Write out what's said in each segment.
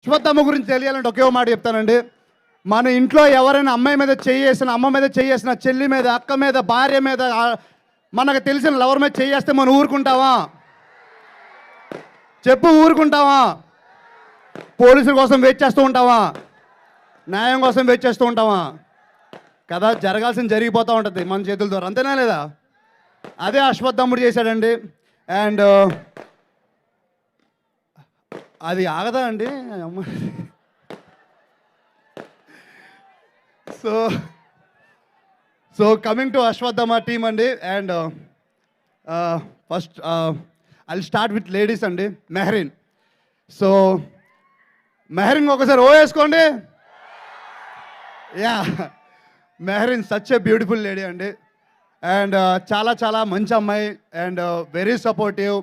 అశ్వత్థామ గురించి తెలియాలంటే ఒకే మాట చెప్తానండి. మన ఇంట్లో ఎవరైనా అమ్మాయి మీద చేయేసిన, అమ్మ మీద చేయేసిన, చెల్లి మీద, అక్క మీద, భార్య మీద, మనకు తెలిసిన లవర్ మీద చేయేస్తే మనం ఊరుకుంటావా? చెప్పు, ఊరుకుంటావా? పోలీసుల కోసం వెయిట్ చేస్తూ ఉంటావా? న్యాయం కోసం వెయిట్ చేస్తూ ఉంటావా? కదా, జరగాల్సింది జరిగిపోతూ ఉంటుంది మన చేతుల ద్వారా, అంతేనా లేదా? అదే అశ్వత్థాముడు చేశాడండి. అండ్ అది ఆగదా అండి అమ్మ? So coming to Ashwatthama team అండి. And first I start with ladies అండి. మెహరీన్. సో మెహరీన్ ఒకసారి ఓ వేసుకోండి. Yeah, Mehreen such a beautiful lady అండి. అండ్ చాలా చాలా మంచి అమ్మాయి అండ్ వెరీ సపోర్టివ్.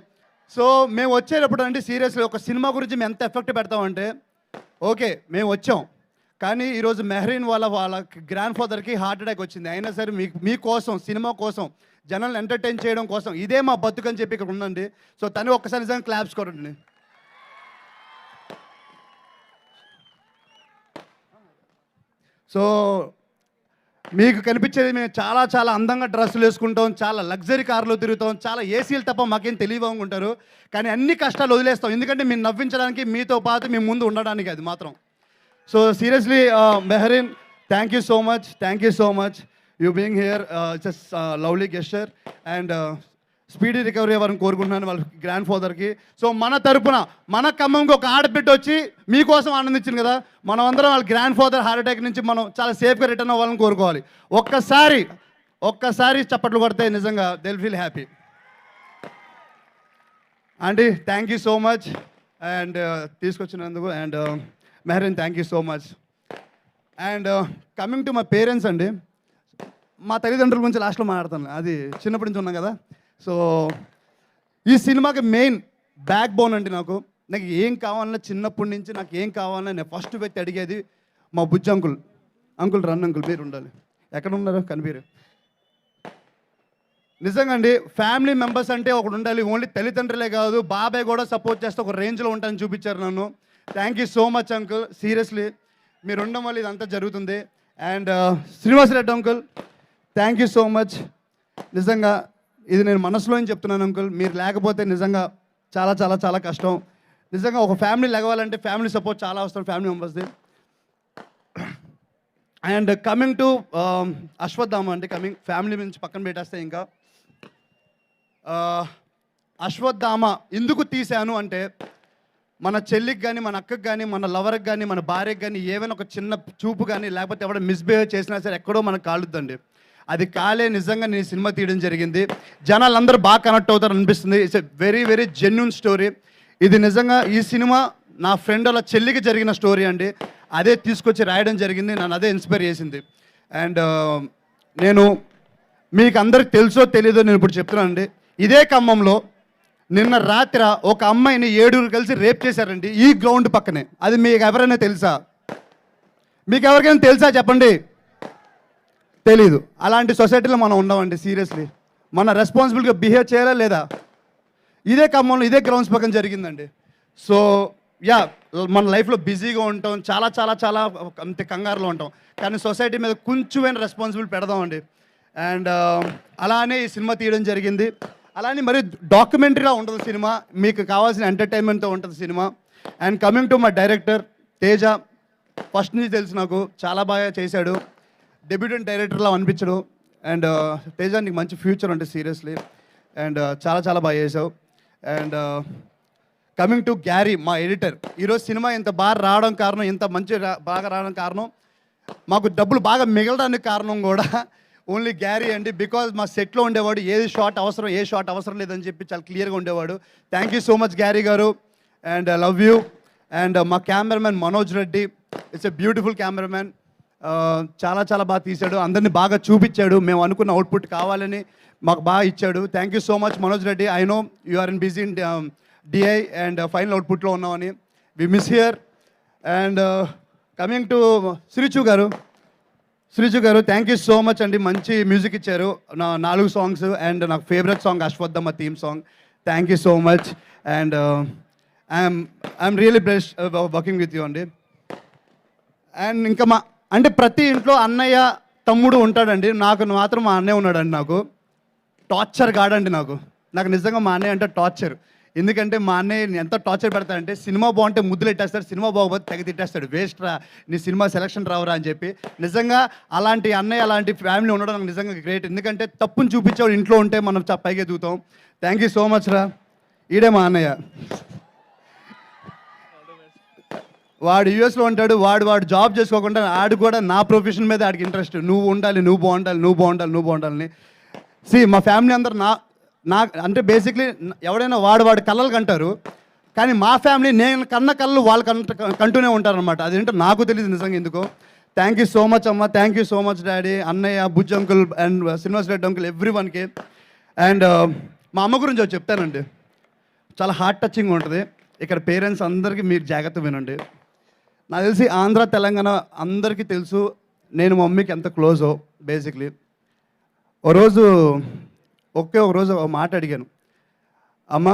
సో మేము వచ్చేటప్పుడు అంటే సీరియస్లీ ఒక సినిమా గురించి మేము ఎంత ఎఫెక్ట్ పెడతామంటే, ఓకే మేము వచ్చాం, కానీ ఈరోజు మెహరీన్ వాళ్ళ గ్రాండ్ ఫాదర్కి హార్ట్ అటాక్ వచ్చింది. అయినా సరే మీకోసం, సినిమా కోసం, జనాలను ఎంటర్టైన్ చేయడం కోసం ఇదే మా బతుకు అని చెప్పి ఇక్కడ ఉందండి. సో తను ఒక్కసారి నిజంగా క్లాప్స్ కొట్టండి. సో మీకు కనిపించేది మేము చాలా చాలా అందంగా డ్రెస్సులు వేసుకుంటాం, చాలా లగ్జరీ కార్లో తిరుగుతాం, చాలా ఏసీలు తప్ప మాకేం తెలియవనుకుంటారు. కానీ అన్ని కష్టాలు వదిలేస్తాం, ఎందుకంటే మేము నవ్వించడానికి, మీతో పాటు మేము ముందు ఉండడానికి అది మాత్రం. So seriously Mehreen, thank you so much you being here. Just lovely gesture. And speedy recovery అవ్వాలని కోరుకుంటున్నాను వాళ్ళ గ్రాండ్ ఫాదర్కి. సో మన తరపున, మన ఖమ్మంకి ఒక ఆడబిడ్డ వచ్చి మీకోసం ఆనందించింది కదా, మనం అందరం వాళ్ళ గ్రాండ్ ఫాదర్ హార్ట్ అటాక్ నుంచి మనం చాలా సేఫ్గా రిటర్న్ అవ్వాలని కోరుకోవాలి. ఒక్కసారి చప్పట్లు కొడితే నిజంగా they will feel happy. Aunty thank you so much and తీసుకొచ్చినందుకు. And Mehreen thank you so much. And coming to my parents అండి. మా తల్లిదండ్రుల గురించి లాస్ట్లో మాట్లాడతాను, అది చిన్నప్పటి నుంచి ఉన్నాం కదా. సో ఈ సినిమాకి మెయిన్ బ్యాక్ బోన్ అండి. నాకు ఏం కావాలన్నా, చిన్నప్పటి నుంచి నాకు ఏం కావాలన్నా నేను ఫస్ట్ వ్యక్తి అడిగేది మా బుజ్జి అంకుల్. రన్ అంకుల్, మీరు ఉండాలి. ఎక్కడ ఉన్నారు? కనిపిరు. నిజంగా అండి, ఫ్యామిలీ మెంబర్స్ అంటే ఒకటి ఉండాలి. ఓన్లీ తల్లిదండ్రులే కాదు, బాబాయ్ కూడా సపోర్ట్ చేస్తే ఒక రేంజ్లో ఉంటానని చూపించారు నన్ను. Thank you so much uncle. Seriously మీరు ఉండడం వల్ల ఇదంతా జరుగుతుంది. And Srinivasa Reddy uncle, thank you so much. నిజంగా ఇది నేను మనసులోని చెప్తున్నాను అంకుల్, మీరు లేకపోతే నిజంగా చాలా చాలా చాలా కష్టం. నిజంగా ఒక ఫ్యామిలీ లెగవాలంటే ఫ్యామిలీ సపోర్ట్ చాలా అవసరం, ఫ్యామిలీ మెంబర్స్ది. అండ్ కమింగ్ టు అశ్వత్థామ అంటే, ఫ్యామిలీ నుంచి పక్కన పెట్టేస్తే ఇంకా అశ్వత్థామ ఎందుకు తీశాను అంటే, మన చెల్లికి కానీ, మన అక్కకి కానీ, మన లవర్కి కానీ, మన భార్యకి కానీ ఏమైనా ఒక చిన్న చూపు కానీ, లేకపోతే ఎవరైనా మిస్బిహేవ్ చేసినా సరే ఎక్కడో మనకు కాలుద్దండి. అది కాలే నిజంగా నేను సినిమా తీయడం జరిగింది. జనాలందరూ బాగా కనెక్ట్ అవుతారు అనిపిస్తుంది. It's a very very genuine story. ఇది నిజంగా ఈ సినిమా నా ఫ్రెండ్ వాళ్ళ చెల్లికి జరిగిన స్టోరీ అండి. అదే తీసుకొచ్చి రాయడం జరిగింది, నన్ను అదే ఇన్స్పైర్ చేసింది. అండ్ నేను మీకు అందరికి తెలుసో తెలీదో నేను ఇప్పుడు చెప్తున్నానండి. ఇదే ఖమ్మంలో నిన్న రాత్రి ఒక అమ్మాయిని 7 కలిసి రేప్ చేశారండి, ఈ గ్రౌండ్ పక్కనే. అది మీకు ఎవరైనా తెలుసా? మీకు ఎవరికైనా తెలుసా చెప్పండి. తెలీదు. అలాంటి సొసైటీలో మనం ఉండమండి. సీరియస్లీ మన రెస్పాన్సిబుల్గా బిహేవ్ చేయాలా లేదా? ఇదే ఖమ్మంలో ఇదే గ్రౌండ్స్ పక్కన జరిగిందండి. సో యా, మన లైఫ్లో బిజీగా ఉంటాం, చాలా చాలా చాలా అంతే కంగారులో ఉంటాం, కానీ సొసైటీ మీద కొంచెమైనా రెస్పాన్సిబిలిటీ పెడదామండి. అండ్ అలానే ఈ సినిమా తీయడం జరిగింది. అలానే మరి డాక్యుమెంటరీలా ఉంటుంది సినిమా, మీకు కావాల్సిన ఎంటర్టైన్మెంట్తో ఉంటుంది cinema. And coming to my director Teja, first నుంచి తెలుసు నాకు, చాలా బాగా చేశాడు. డెబ్యూటెంట్ డైరెక్టర్లా అనిపించడు. అండ్ తేజ నీకు మంచి ఫ్యూచర్ అంటే సీరియస్లీ. అండ్ చాలా చాలా బాగా చేసావు. అండ్ కమింగ్ టు గ్యారీ, మా ఎడిటర్. ఈరోజు సినిమా ఇంత బాగా రావడం కారణం, ఇంత మంచి బాగా రావడం కారణం, మాకు డబ్బులు బాగా మిగలడానికి కారణం కూడా ఓన్లీ గ్యారీ అండి. బికాజ్ మా సెట్లో ఉండేవాడు, ఏది షార్ట్ అవసరం, ఏ షార్ట్ అవసరం లేదని చెప్పి చాలా క్లియర్గా ఉండేవాడు. Thank you so much Garry గారు. And I love you. And మా cameraman Manoj Reddy, it's a beautiful cameraman. చాలా చాలా బాగా తీశాడు, అందరినీ బాగా చూపించాడు. మేము అనుకున్న అవుట్పుట్ కావాలని మాకు బాగా ఇచ్చాడు. Thank you so much Manoj Reddy. I know you are in busy in DI and final అవుట్పుట్లో ఉన్నామని. We miss here. And coming to Sreechu garu, thank you so much అండి. మంచి మ్యూజిక్ ఇచ్చారు, నా 4 సాంగ్స్. అండ్ నాకు favourite song Ashwatthama theme song. Thank you so much. And I'm really blessed working with you అండి. And ఇంకా అంటే ప్రతి ఇంట్లో అన్నయ్య తమ్ముడు ఉంటాడండి. నాకు మాత్రం మా అన్నయ్య ఉన్నాడండి. నాకు టార్చర్ కాడండి. నాకు నిజంగా మా అన్నయ్య అంటే టార్చర్. ఎందుకంటే మా అన్నయ్య ఎంత టార్చర్ పెడతాడంటే, సినిమా బాగుంటే ముద్దులు పెట్టేస్తాడు, సినిమా బాగోపోతే తెగ తిట్టేస్తాడు, వేస్ట్ రా నీ సినిమా సెలక్షన్ రావురా అని చెప్పి. నిజంగా అలాంటి అన్నయ్య అలాంటి ఫ్యామిలీ ఉండడం నాకు నిజంగా గ్రేట్. ఎందుకంటే తప్పుని చూపించేవాడు ఇంట్లో ఉంటే మనం పైకి ఎదుగుతాం. థ్యాంక్ యూ సో మచ్ రా. ఈడే మా అన్నయ్య. వాడు యూఎస్లో ఉంటాడు. వాడు జాబ్ చేసుకోకుండా ఆడు కూడా నా ప్రొఫెషన్ మీద ఆడికి ఇంట్రెస్ట్. నువ్వు ఉండాలి, నువ్వు బాగుండాలని. మా ఫ్యామిలీ అందరు నా అంటే బేసిక్లీ ఎవడైనా వాడు కళ్ళలు కంటారు, కానీ మా ఫ్యామిలీ నేను కన్న కళ్ళు వాళ్ళు కంటూనే ఉంటారనమాట. అదేంటో నాకు తెలియదు నిజంగా ఎందుకో. థ్యాంక్ యూ సో మచ్ అమ్మ, thank you so much daddy, అన్నయ్య, Bujji uncle and Srinivas Reddy uncle, ఎవ్రీవన్కి. అండ్ మా అమ్మ గురించి ఒకటి చెప్తానండి, చాలా హార్ట్ టచింగ్ ఉంటుంది. ఇక్కడ పేరెంట్స్ అందరికీ మీరు జాగ్రత్త వినండి. నాకు తెలిసి ఆంధ్ర తెలంగాణ అందరికీ తెలుసు నేను మా మమ్మీకి ఎంత క్లోజో. బేసిక్లీ ఒక రోజు ఒక మాట అడిగాను, అమ్మ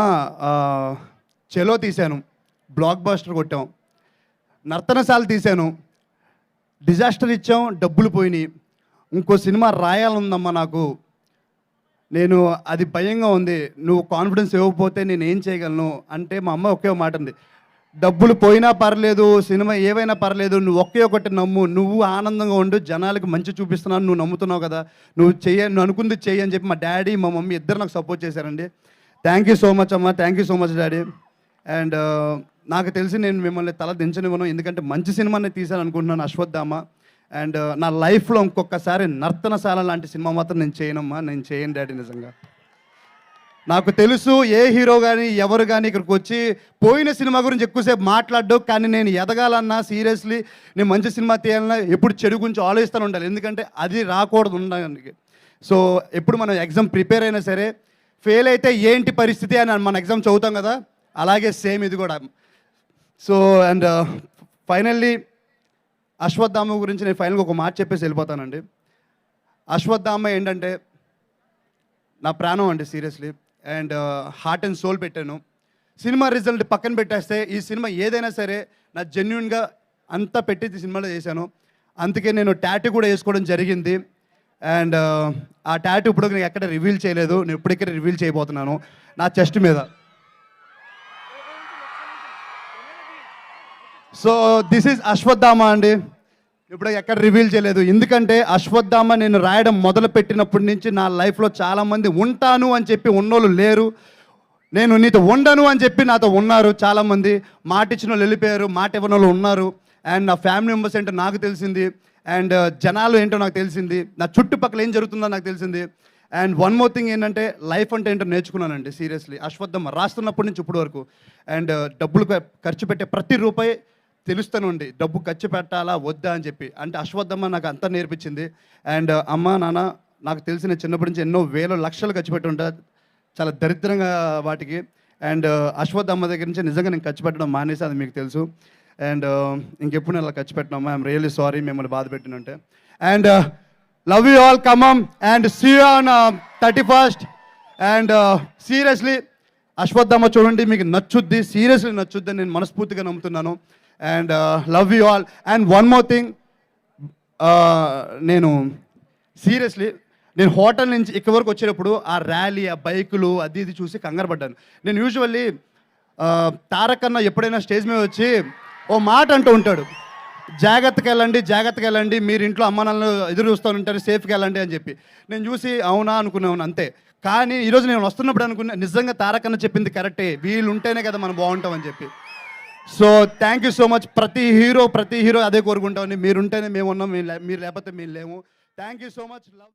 చెలో తీశాను, బ్లాక్ బస్టర్ కొట్టాం, నర్తనశాల తీశాను, డిజాస్టర్ ఇచ్చాం, డబ్బులు పోయినాయి, ఇంకో సినిమా రాయాలనుందమ్మా నాకు, నేను అది భయంగా ఉంది, నువ్వు కాన్ఫిడెన్స్ ఇవ్వకపోతే నేను ఏం చేయగలను అంటే మా అమ్మ ఒకే మాట ఉంది, డబ్బులు పోయినా పర్లేదు, సినిమా ఏవైనా పర్లేదు, నువ్వు ఒకే ఒకటి నమ్ము, నువ్వు ఆనందంగా ఉండు, జనాలకు మంచి చూపిస్తున్నాను, నువ్వు నమ్ముతున్నావు కదా, నువ్వు అనుకుంది చెయ్యి అని చెప్పి మా డాడీ మా మమ్మీ ఇద్దరు నాకు సపోర్ట్ చేశారండి. థ్యాంక్ యూ సో మచ్ అమ్మ, thank you so much daddy. And నాకు తెలిసి నేను మిమ్మల్ని తల దించనివ్వను, ఎందుకంటే మంచి సినిమాని తీశాను అనుకుంటున్నాను, అశ్వత్థామ. అండ్ నా లైఫ్లో ఇంకొకసారి నర్తనశాల లాంటి సినిమా మాత్రం నేను చేయనమ్మా, నేను చేయను డాడీ. నిజంగా నాకు తెలుసు ఏ హీరో కానీ ఎవరు కానీ ఇక్కడికి వచ్చి పోయిన సినిమా గురించి ఎక్కువసేపు మాట్లాడ్డు, కానీ నేను ఎదగాలన్నా సీరియస్లీ నేను మంచి సినిమా తీయాలన్నా ఎప్పుడు చెడు గురించి ఆలోచిస్తూనే ఉండాలి, ఎందుకంటే అది రాకూడదు ఉండడానికి. సో ఎప్పుడు మనం ఎగ్జామ్ ప్రిపేర్ అయినా సరే ఫెయిల్ అయితే ఏంటి పరిస్థితి అని మన ఎగ్జామ్ చదువుతాం కదా, అలాగే సేమ్ ఇది కూడా. సో అండ్ ఫైనల్లీ అశ్వత్థామ గురించి నేను ఫైనల్గా ఒక మాట చెప్పేసి వెళ్ళిపోతానండి. అశ్వత్థామ ఏంటంటే నా ప్రాణం అండి seriously. And heart and soul పెట్టాను. సినిమా రిజల్ట్ పక్కన పెట్టేస్తే ఈ సినిమా ఏదైనా సరే నా జెన్యున్గా అంతా పెట్టి సినిమాలో చేశాను. అందుకే నేను టాటూ కూడా వేసుకోవడం జరిగింది. అండ్ ఆ టాటూ ఇప్పుడు నేను ఎక్కడ రివీల్ చేయలేదు, నేను ఇప్పటికే రివీల్ చేయబోతున్నాను నా చెస్ట్ మీద. సో దిస్ ఈజ్ అశ్వత్థామ అండి, ఇప్పుడు ఎక్కడ రివీల్ చేయలేదు, ఎందుకంటే అశ్వత్థామ నేను రాయడం మొదలుపెట్టినప్పటి నుంచి నా లైఫ్లో చాలామంది ఉంటాను అని చెప్పి ఉన్నోళ్ళు లేరు, నేను నీతో ఉండను అని చెప్పి నాతో ఉన్నారు చాలామంది, మాట ఇచ్చిన వాళ్ళు వెళ్ళిపోయారు, మాట ఇవ్వని వాళ్ళు ఉన్నారు. అండ్ నా ఫ్యామిలీ మెంబర్స్ ఏంటో నాకు తెలిసింది, అండ్ జనాలు ఏంటో నాకు తెలిసింది, నా చుట్టుపక్కల ఏం జరుగుతుందో నాకు తెలిసింది. అండ్ వన్ మోర్ థింగ్ ఏంటంటే లైఫ్ అంటే ఏంటో నేర్చుకున్నానండి సీరియస్లీ అశ్వత్థామ రాస్తున్నప్పటి నుంచి ఇప్పటి వరకు. అండ్ డబ్బులు ఖర్చు పెట్టే ప్రతి రూపాయి తెలుస్తానండి, డబ్బు ఖర్చు పెట్టాలా వద్దా అని చెప్పి. అంటే అశ్వత్థామ నాకు అంతా నేర్పించింది. అండ్ అమ్మ నాన్న నాకు తెలిసిన చిన్నప్పటి నుంచి ఎన్నో వేల లక్షలు ఖర్చు పెట్టి ఉంటా, చాలా దరిద్రంగా వాటికి. అండ్ అశ్వత్థామ దగ్గర నుంచి నిజంగా నేను ఖర్చు పెట్టడం మానేసి, అది మీకు తెలుసు. అండ్ ఇంకెప్పుడు నేను అలా ఖర్చు పెట్టినామా, ఐఎమ్ రియల్లీ సారీ మిమ్మల్ని బాధ పెట్టినంటే. And love you all, come and see you on 31st. And seriously Ashwatthama చూడండి, మీకు నచ్చుద్ది, సీరియస్లీ నచ్చుద్ది, నేను మనస్ఫూర్తిగా నమ్ముతున్నాను. And love you all. And one more thing, నేను సీరియస్లీ నేను హోటల్ నుంచి ఇక్కడ వరకు వచ్చేటప్పుడు ఆ ర్యాలీ, ఆ బైకులు అది ఇది చూసి కంగారు పడ్డాను. నేను యూజువల్లీ తారక్ అన్న ఎప్పుడైనా స్టేజ్ మీద వచ్చి ఓ మాట అంటూ ఉంటాడు, జాగ్రత్తగా వెళ్ళండి, మీరు ఇంట్లో అమ్మ నాన్నలు ఎదురు చూస్తూ ఉంటారు, సేఫ్గా వెళ్ళండి అని చెప్పి. నేను చూసి అవునా అనుకున్నాను అంతే. కానీ ఈరోజు నేను వస్తున్నప్పుడు అనుకున్నా, నిజంగా తారక్ అన్న చెప్పింది కరెక్టే, వీళ్ళు ఉంటేనే కదా మనం బాగుంటామని చెప్పి. So thank you so much. ప్రతి హీరో అదే కోరుకుంటామని, మీరుంటేనే మేము ఉన్నాం, మీరు లేకపోతే మేము లేము. Thank you so much. Love.